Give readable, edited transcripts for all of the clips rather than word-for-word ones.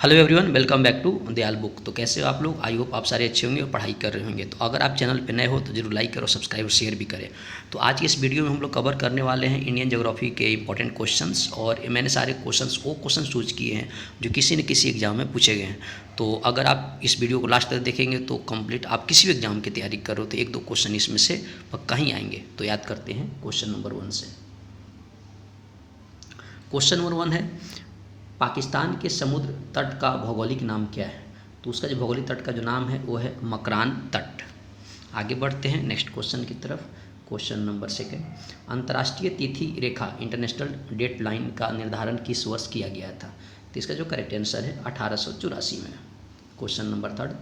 Hello everyone, welcome back to Dayal book. तो कैसे हो आप लोग? आई होप आप सारे अच्छे होंगे और पढ़ाई कर रहे होंगे। तो अगर आप चैनल पे नए हो तो जरूर लाइक करो, सब्सक्राइब और शेयर भी करें। तो आज की इस वीडियो में हम लोग कवर करने वाले हैं इंडियन ज्योग्राफी के इंपॉर्टेंट क्वेश्चंस। और मैंने सारे क्वेश्चन चूज किए हैं जो किसी न किसी एग्जाम में पूछे गए हैं। तो अगर आप इस वीडियो को लास्ट तक देखेंगे तो कंप्लीट आप किसी भी एग्जाम की तैयारी कर रहे हो तो एक दो क्वेश्चन इसमें से पक्का ही आएंगे। तो याद करते हैं क्वेश्चन नंबर 1 से। क्वेश्चन नंबर 1 है, पाकिस्तान के समुद्र तट का भौगोलिक नाम क्या है? तो उसका जो भौगोलिक तट का जो नाम है वो है मकरान तट। आगे बढ़ते हैं नेक्स्ट क्वेश्चन की तरफ। क्वेश्चन नंबर 2, अंतर्राष्ट्रीय तिथि रेखा इंटरनेशनल डेट लाइन का निर्धारण किस वर्ष किया गया था? तो इसका जो करेक्ट आंसर है 1884 में। क्वेश्चन नंबर 3,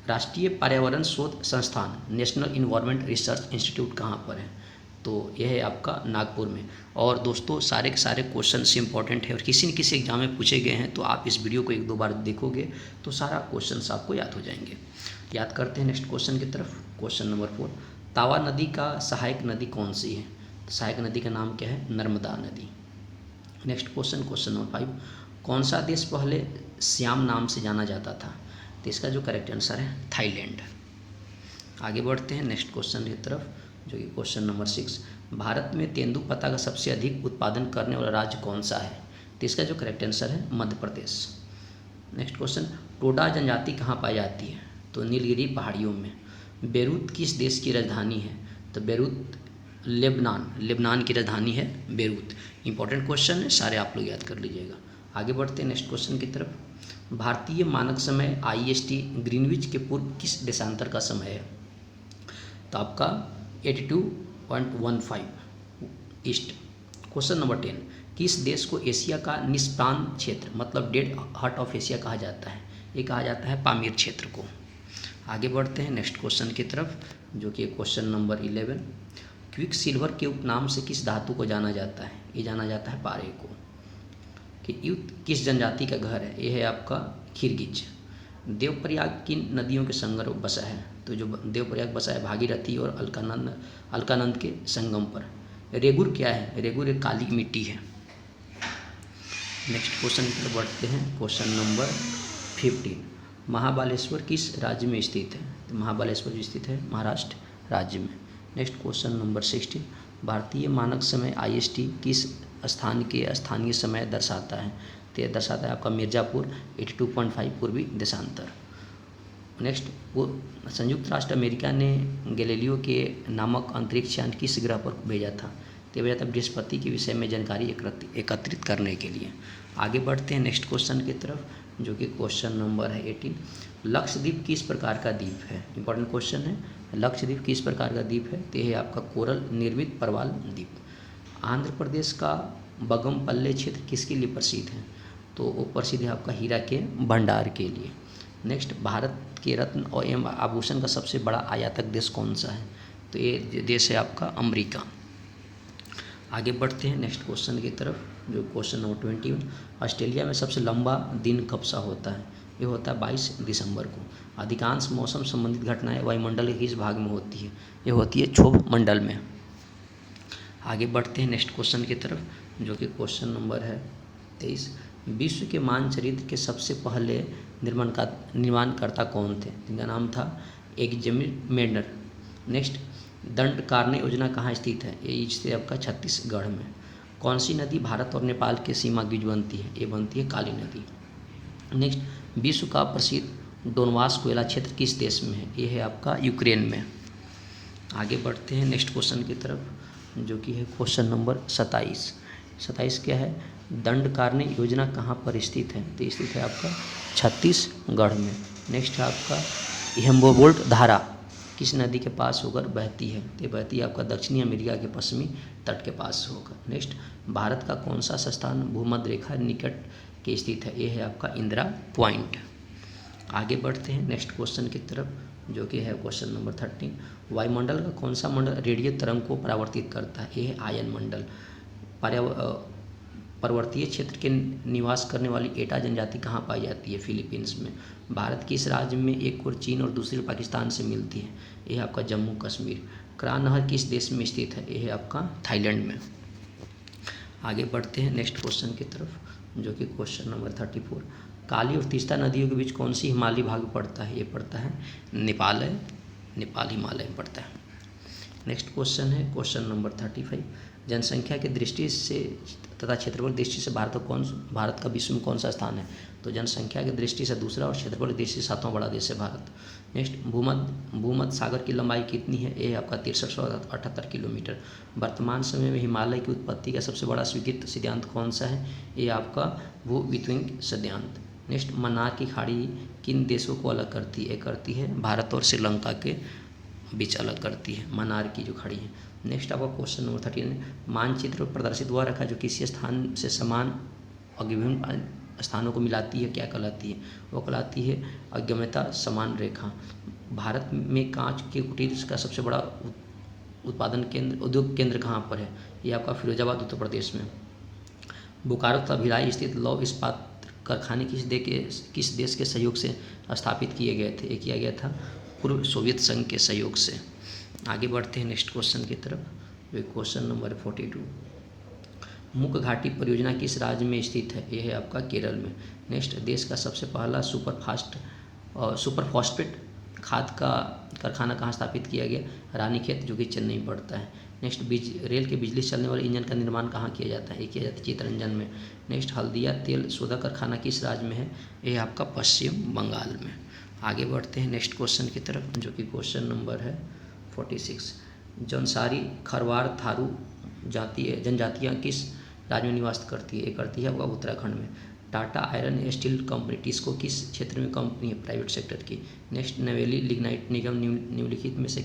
राष्ट्रीय पर्यावरण शोध संस्थान नेशनल इन्वायरमेंट रिसर्च इंस्टीट्यूट कहाँ पर है? तो यह है आपका नागपुर में। और दोस्तों सारे के सारे क्वेश्चन से इंपॉर्टेंट है और किसी न किसी एग्जाम में पूछे गए हैं। तो आप इस वीडियो को एक दो बार देखोगे तो सारा क्वेश्चन आपको याद हो जाएंगे। याद करते हैं नेक्स्ट क्वेश्चन की तरफ। क्वेश्चन नंबर 4, तावा नदी का सहायक नदी कौन सी है? तो सहायक नदी का नाम क्या है? नर्मदा नदी। नेक्स्ट क्वेश्चन, क्वेश्चन नंबर 5, कौन सा देश पहले श्याम नाम से जाना जाता था? तो इसका जो करेक्ट आंसर है थाईलैंड। आगे बढ़ते हैं नेक्स्ट क्वेश्चन की तरफ जो कि क्वेश्चन नंबर 6, भारत में तेंदुपत्ता का सबसे अधिक उत्पादन करने वाला राज्य कौन सा है? तो इसका जो करेक्ट आंसर है मध्य प्रदेश। नेक्स्ट क्वेश्चन, टोडा जनजाति कहाँ पाई जाती है? तो नीलगिरी पहाड़ियों में। बेरूत किस देश की राजधानी है? तो बेरूत लेबनान की राजधानी है बेरूत। इंपॉर्टेंट क्वेश्चन है, सारे आप लोग याद कर लीजिएगा। आगे बढ़ते हैं नेक्स्ट क्वेश्चन की तरफ। भारतीय मानक समय IST ग्रीनविच के पूर्व किस देशांतर का समय है? तो आपका 82.15 ईस्ट। क्वेश्चन नंबर 10, किस देश को एशिया का निष्प्रांत क्षेत्र मतलब डेड हार्ट ऑफ एशिया कहा जाता है? ये कहा जाता है पामीर क्षेत्र को। आगे बढ़ते हैं नेक्स्ट क्वेश्चन की तरफ जो कि क्वेश्चन नंबर 11, क्विक सिल्वर के उपनाम से किस धातु को जाना जाता है? ये जाना जाता है पारे को। कि युद्ध किस जनजाति का घर है? ये है आपका खिरगिच। देवप्रयाग किन नदियों के संगम बसा है? तो जो देवप्रयाग बसा है भागीरथी और अलकानंद के संगम पर। रेगुर क्या है? रेगुर एक काली मिट्टी है। नेक्स्ट क्वेश्चन की तरफ बढ़ते हैं। क्वेश्चन नंबर 15, महाबालेश्वर किस राज्य में स्थित है? तो महाबालेश्वर जो स्थित है महाराष्ट्र राज्य में। नेक्स्ट क्वेश्चन नंबर 16, भारतीय मानक समय IST किस स्थान के स्थानीय समय दर्शाता है? तो यह दर्शाता है आपका मिर्ज़ापुर 82.5 पूर्वी देशांतर। नेक्स्ट, वो संयुक्त राष्ट्र अमेरिका ने गैलीलियो के नामक अंतरिक्ष यान किस ग्रह पर भेजा था? तो भेजा था बृहस्पति के विषय में जानकारी एकत्रित करने के लिए। आगे बढ़ते हैं नेक्स्ट क्वेश्चन की तरफ जो कि क्वेश्चन नंबर है 18, लक्षद्वीप किस प्रकार का द्वीप है? इंपॉर्टेंट क्वेश्चन है। लक्षद्वीप किस प्रकार का द्वीप है? तो यह है आपका कोरल निर्मित प्रवाल द्वीप। आंध्र प्रदेश का बगमपल्ले क्षेत्र किसके लिए प्रसिद्ध है? तो वो प्रसिद्ध है आपका हीरा के भंडार के लिए। नेक्स्ट, भारत के रत्न और एवं आभूषण का सबसे बड़ा आयातक देश कौन सा है? तो ये देश है आपका अमेरिका। आगे बढ़ते हैं नेक्स्ट क्वेश्चन की तरफ जो क्वेश्चन नंबर 21, ऑस्ट्रेलिया में सबसे लंबा दिन कब सा होता है? ये होता है 22 दिसंबर को। अधिकांश मौसम संबंधित घटनाएं वायुमंडल के किस भाग में होती है? ये होती है क्षोभ मंडल में। आगे बढ़ते हैं नेक्स्ट क्वेश्चन की तरफ जो कि क्वेश्चन नंबर है 23, विश्व के मानचित्र के सबसे पहले निर्माणकर्ता कौन थे? इनका नाम था एग्जामिनेंडर। नेक्स्ट, दंडकारण्य योजना कहाँ स्थित है? ये स्थित है आपका छत्तीसगढ़ में। कौन सी नदी भारत और नेपाल के सीमा बीच बनती है? ये बनती है काली नदी। नेक्स्ट, विश्व का प्रसिद्ध डोनबास कोयला क्षेत्र किस देश में है? ये है आपका यूक्रेन में। आगे बढ़ते हैं नेक्स्ट क्वेश्चन की तरफ जो कि है क्वेश्चन नंबर 27 क्या है? दंडकारण्य योजना कहाँ पर स्थित है? तो स्थित है आपका छत्तीसगढ़ में। नेक्स्ट है आपका हेम्बोल्ट धारा किस नदी के पास होकर बहती है? तो बहती है आपका दक्षिणी अमेरिका के पश्चिमी तट के पास होकर। नेक्स्ट, भारत का कौन सा स्थान भूमध्य रेखा निकट के स्थित है? ये है आपका इंदिरा पॉइंट। आगे बढ़ते हैं नेक्स्ट क्वेश्चन की तरफ जो कि है क्वेश्चन नंबर 13, वायुमंडल का कौन सा मंडल रेडियो तरंग को परावर्तित करता है? ये है आयन मंडल। पर्वतीय क्षेत्र के निवास करने वाली एटा जनजाति कहाँ पाई जाती है? फिलीपींस में। भारत के इस राज्य में एक ओर चीन और दूसरी पाकिस्तान से मिलती है? यह है आपका जम्मू कश्मीर। क्रा नहर किस देश में स्थित है? यह है आपका थाईलैंड में। आगे बढ़ते हैं नेक्स्ट क्वेश्चन की तरफ जो कि क्वेश्चन नंबर 34। काली और तीस्ता नदियों के बीच कौन सी हिमालयी भाग पड़ता है? ये पड़ता है नेपाल हिमालय में पड़ता है। नेक्स्ट क्वेश्चन है क्वेश्चन नंबर 35। जनसंख्या की दृष्टि से तथा क्षेत्रफल की दृष्टि से भारत का विश्व में कौन सा स्थान है? तो जनसंख्या की दृष्टि से दूसरा और क्षेत्रफल की दृष्टि से सातवां बड़ा देश है भारत। नेक्स्ट, भूमध्य सागर की लंबाई कितनी है? ये आपका 6378 किलोमीटर। वर्तमान समय में हिमालय की उत्पत्ति का सबसे बड़ा स्वीकृत सिद्धांत कौन सा है? ये आपका भू-वितरण सिद्धांत। नेक्स्ट, मन्नार की खाड़ी किन देशों को अलग करती है? करती है भारत और श्रीलंका के बीच अलग करती है मन्नार की जो खाड़ी है। नेक्स्ट आपका क्वेश्चन नंबर 13। मानचित्र प्रदर्शित हुआ रखा जो किसी स्थान से समान और विभिन्न स्थानों को मिलाती है, क्या कहलाती है? वो कहलाती है अगम्यता समान रेखा। भारत में कांच के कुटीर का सबसे बड़ा उत्पादन केंद्र, उद्योग केंद्र कहाँ पर है? ये आपका फिरोजाबाद उत्तर प्रदेश में। बोकारो तथा भिलाई स्थित लौह इस्पात कारखाने किस देश के सहयोग से स्थापित किए गए थे? ये किया गया था पूर्व सोवियत संघ के सहयोग से। आगे बढ़ते हैं नेक्स्ट क्वेश्चन की तरफ, जो क्वेश्चन नंबर 42। मुक घाटी परियोजना किस राज्य में स्थित है? यह है आपका केरल में। नेक्स्ट, देश का सबसे पहला सुपर फॉस्फेट खाद का कारखाना कहाँ स्थापित किया गया? रानीखेत, जो कि चेन्नई में पड़ता है। नेक्स्ट, रेल के बिजली चलने वाले इंजन का निर्माण कहाँ किया जाता है? ये किया जाता है चित्तरंजन में। नेक्स्ट, हल्दिया तेल सोदा कारखाना किस राज्य में है? यह आपका पश्चिम बंगाल में। आगे बढ़ते हैं नेक्स्ट क्वेश्चन की तरफ, जो कि क्वेश्चन नंबर है 46। जौनसारी खरवार थारू जनजातियाँ किस राज्य में निवास करती है? ये करती है आपका उत्तराखंड में। Tata iron steel company TISCO किस क्षेत्र में कंपनी है? प्राइवेट सेक्टर की। नेक्स्ट, नवेली लिग्नाइट निगम निम्नलिखित में से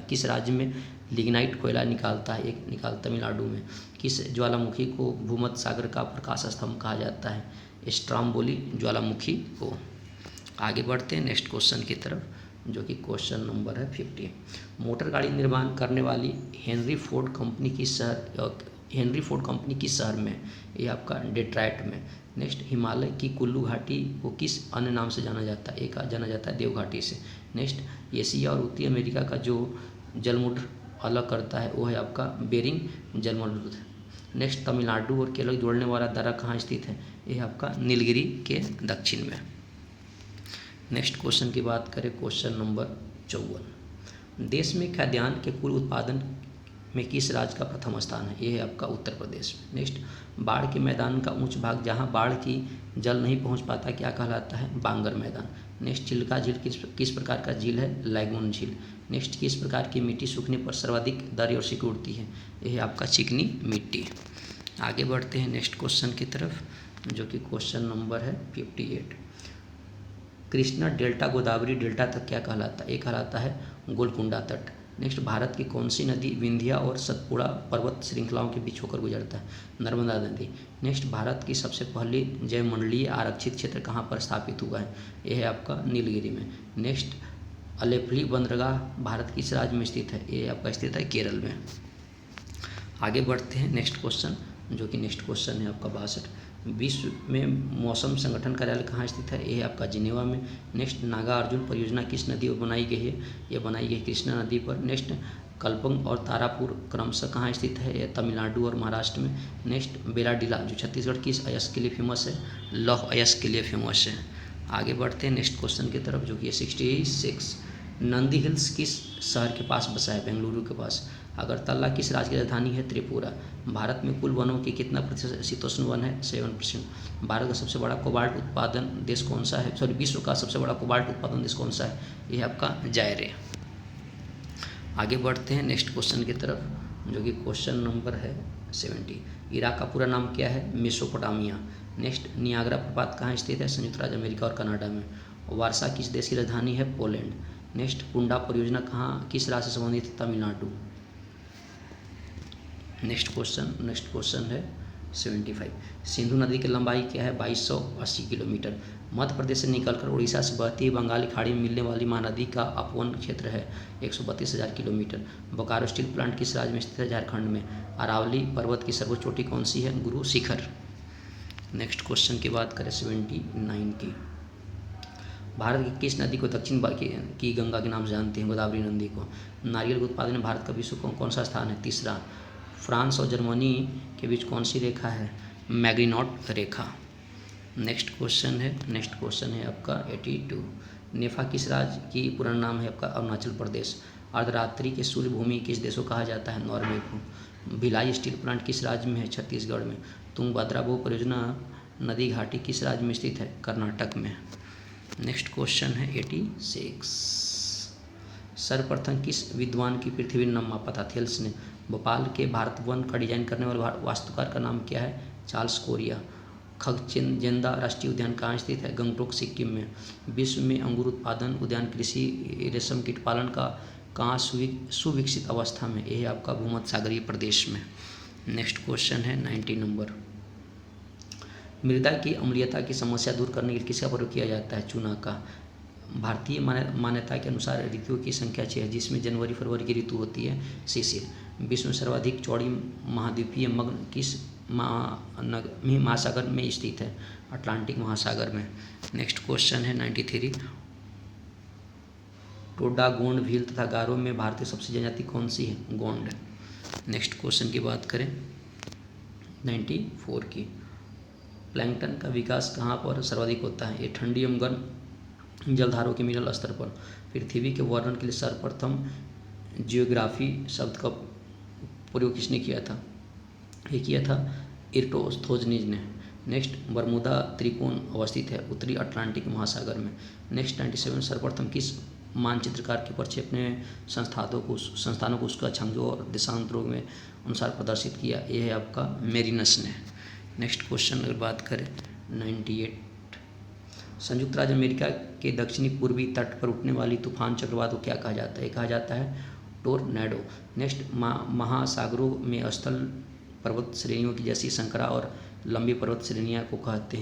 किस राज्य में लिग्नाइट कोयला निकालता है? एक तमिलनाडु में। किस ज्वालामुखी को भूमध्य सागर का प्रकाश स्तंभ कहा जाता है? स्ट्राम्बोली ज्वालामुखी को। आगे बढ़ते हैं नेक्स्ट क्वेश्चन की तरफ, जो कि क्वेश्चन नंबर है 50। मोटर गाड़ी निर्माण करने वाली हेनरी फोर्ड कंपनी किस शहर में? ये आपका डेट्रॉइट में। नेक्स्ट, हिमालय की कुल्लू घाटी को किस अन्य नाम से जाना जाता है? एक जाना जाता है देव घाटी से। नेक्स्ट, एशिया और उत्तरी अमेरिका का जो जलमुद्र अलग करता है वो है आपका बेरिंग जलमुद्र। नेक्स्ट, तमिलनाडु और केरल जोड़ने वाला दर्रा कहाँ स्थित है? ये आपका नीलगिरी के दक्षिण में। नेक्स्ट क्वेश्चन की बात करें, क्वेश्चन नंबर 54। देश में खाद्यान्न के कुल उत्पादन में किस राज्य का प्रथम स्थान है? ये है आपका उत्तर प्रदेश। नेक्स्ट, बाढ़ के मैदान का ऊंच भाग जहां बाढ़ की जल नहीं पहुंच पाता क्या कहलाता है? बांगर मैदान। नेक्स्ट, चिल्का झील किस प्रकार का झील है? लैगून झील। नेक्स्ट, किस प्रकार की मिट्टी सूखने पर सर्वाधिक दर और सिकुड़ती है? यह है आपका चिकनी मिट्टी। आगे बढ़ते हैं नेक्स्ट क्वेश्चन की तरफ, जो कि क्वेश्चन नंबर है 58। कृष्णा डेल्टा गोदावरी डेल्टा तक क्या कहलाता है? ये कहलाता है गोलकुंडा तट। नेक्स्ट, भारत की कौन सी नदी विंध्या और सतपुड़ा पर्वत श्रृंखलाओं के बीच होकर गुजरता है? नर्मदा नदी। नेक्स्ट, भारत की सबसे पहली जैवमंडलीय आरक्षित क्षेत्र कहाँ पर स्थापित हुआ है? यह है आपका नीलगिरी में। नेक्स्ट, अलेप्पी बंदरगाह भारत किस राज्य में स्थित है? ये आपका स्थित है केरल में। आगे बढ़ते हैं नेक्स्ट क्वेश्चन, जो कि नेक्स्ट क्वेश्चन है आपका 62। विश्व में मौसम संगठन कार्यालय कहाँ स्थित है? ये है आपका जिनेवा में। नेक्स्ट, नागा अर्जुन परियोजना किस नदी पर बनाई गई है? ये बनाई गई कृष्णा नदी पर। नेक्स्ट, कल्पंग और तारापुर क्रमशः कहाँ स्थित है? ये तमिलनाडु और महाराष्ट्र में। नेक्स्ट, बेलाडीला जो छत्तीसगढ़ किस अयस्क के लिए फेमस है? लौह अयस्क के लिए फेमस है। आगे बढ़ते हैं नेक्स्ट क्वेश्चन की तरफ, जो कि 66। नंदी हिल्स किस शहर के पास बसा है? बेंगलुरु के पास। अगरतला किस राज्य की राजधानी है? त्रिपुरा। भारत में कुल वनों की कितना प्रतिशत शीतोष्ण वन है? 7%। भारत का सबसे बड़ा कोबाल्ट उत्पादन देश कौन सा है? विश्व का सबसे बड़ा कोबाल्ट उत्पादन देश कौन सा है? यह आपका जायरे। आगे बढ़ते हैं नेक्स्ट क्वेश्चन की तरफ, जो कि क्वेश्चन नंबर है 70। इराक का पूरा नाम क्या है? मेसोपोटामिया। नेक्स्ट, नियाग्रा प्रपात कहाँ स्थित है? संयुक्त राज्य अमेरिका और कनाडा में। वारसा किस देश की राजधानी है? पोलैंड। नेक्स्ट, कुंडा परियोजना किस राज्य से संबंधित है? तमिलनाडु। नेक्स्ट क्वेश्चन है 75। सिंधु नदी की लंबाई क्या है? 2280 किलोमीटर। मध्य प्रदेश से निकलकर उड़ीसा से बहती हुई बंगाली खाड़ी में मिलने वाली महानदी का अपवन क्षेत्र है 132,000 किलोमीटर। बोकारो स्टील प्लांट किस राज्य में स्थित है? झारखंड में। अरावली पर्वत की सर्वोच्च चोटी कौन सी है? गुरु शिखर। नेक्स्ट क्वेश्चन की बात करें 79 की। भारत की किस नदी को दक्षिण की गंगा के नाम से जानते हैं? गोदावरी नदी को। नारियल के उत्पादन में भारत का विश्व कौन सा स्थान है? तीसरा। फ्रांस और जर्मनी के बीच कौन सी रेखा है? मैग्नीनॉट रेखा। नेक्स्ट क्वेश्चन है आपका 82। नेफा किस राज्य की पूरा नाम है आपका? अरुणाचल प्रदेश। अर्धरात्रि के सूर्य भूमि किस देश को कहा जाता है? नॉर्वे को। भिलाई स्टील प्लांट किस राज्य में है? छत्तीसगढ़ में। तुंगभद्रा बहु परियोजना नदी घाटी किस राज्य में स्थित है? कर्नाटक में। नेक्स्ट क्वेश्चन है 86। सर्वप्रथम किस विद्वान की पृथ्वी नम मापा था? थेल्स ने। भोपाल के भारत वन का डिजाइन करने वाले वास्तुकार का नाम क्या है? Charles Korea. खगजेंदा राष्ट्रीय उद्यान कहाँ स्थित है? गंगटोक सिक्किम में। विश्व में अंगूर उत्पादन उद्यान कृषि रेशम कीट पालन का कहाँ सुविकसित अवस्था में? यह है आपका भूमध्य सागरीय प्रदेश में। नेक्स्ट क्वेश्चन है 90 नंबर। मृदा की अम्लीयता की समस्या दूर करने के लिए किसका प्रयोग किया जाता है? चूना का। भारतीय मान्यता के अनुसार ऋतुओं की संख्या 6 है, जिसमें जनवरी फरवरी की ऋतु होती है शिशिर। विश्व में सर्वाधिक चौड़ी महाद्वीपीय मग्न किस महासागर में स्थित है? अटलांटिक महासागर में। नेक्स्ट क्वेश्चन है 93। टोडा, गोंड, भील तथा गारो में भारतीय सबसे जनजाति कौन सी है? गोंड। नेक्स्ट क्वेश्चन की बात करें 94 की। प्लैंकटन का विकास कहाँ पर सर्वाधिक होता है? ये ठंडी एवं गर्म जलधारों के मिनरल स्तर पर। पृथ्वी के वर्णन के लिए सर्वप्रथम जियोग्राफी शब्द का प्रयोग किसने किया था? ये किया था इराटोस्थोजेनिज ने। नेक्स्ट, बरमूदा त्रिकोण अवस्थित है उत्तरी अटलांटिक महासागर में। नेक्स्ट 97। सर्वप्रथम किस मानचित्रकार के परिचय अपने संस्थानों को उसका छंगों और देशांतरों में अनुसार प्रदर्शित किया? यह है आपका मेरिनस ने। नेक्स्ट क्वेश्चन अगर बात करें 98। संयुक्त राज्य अमेरिका के दक्षिणी पूर्वी तट पर उठने वाली तूफान चक्रवात को क्या कहा जाता है? कहा जाता है टोर्नेडो। नेक्स्ट, महासागरों में स्थल पर्वत श्रेणियों की जैसी संकरा और लंबी पर्वत श्रेणियाँ को कहते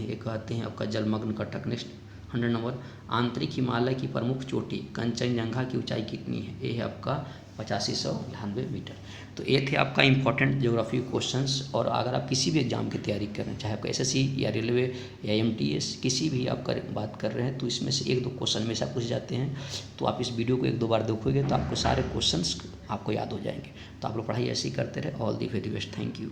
हैं आपका जलमग्न कटक। Next 100 number. आंतरिक हिमालय की प्रमुख चोटी कंचनजंगा की ऊंचाई कितनी है? ये है आपका 8598 मीटर। तो ये थे आपका इंपॉर्टेंट ज्योग्राफी क्वेश्चंस। और अगर आप किसी भी एग्जाम की तैयारी कर रहे हैं, चाहे आपका एसएससी या रेलवे या एमटीएस किसी भी आप बात कर रहे हैं, तो इसमें से 1-2 क्वेश्चन हमेशा पूछे जाते हैं। तो आप इस वीडियो को 1-2 बार देखोगे तो आपको सारे क्वेश्चंस आपको याद हो जाएंगे। तो आप लोग पढ़ाई ऐसे ही करते रहे। All the very best. Thank you.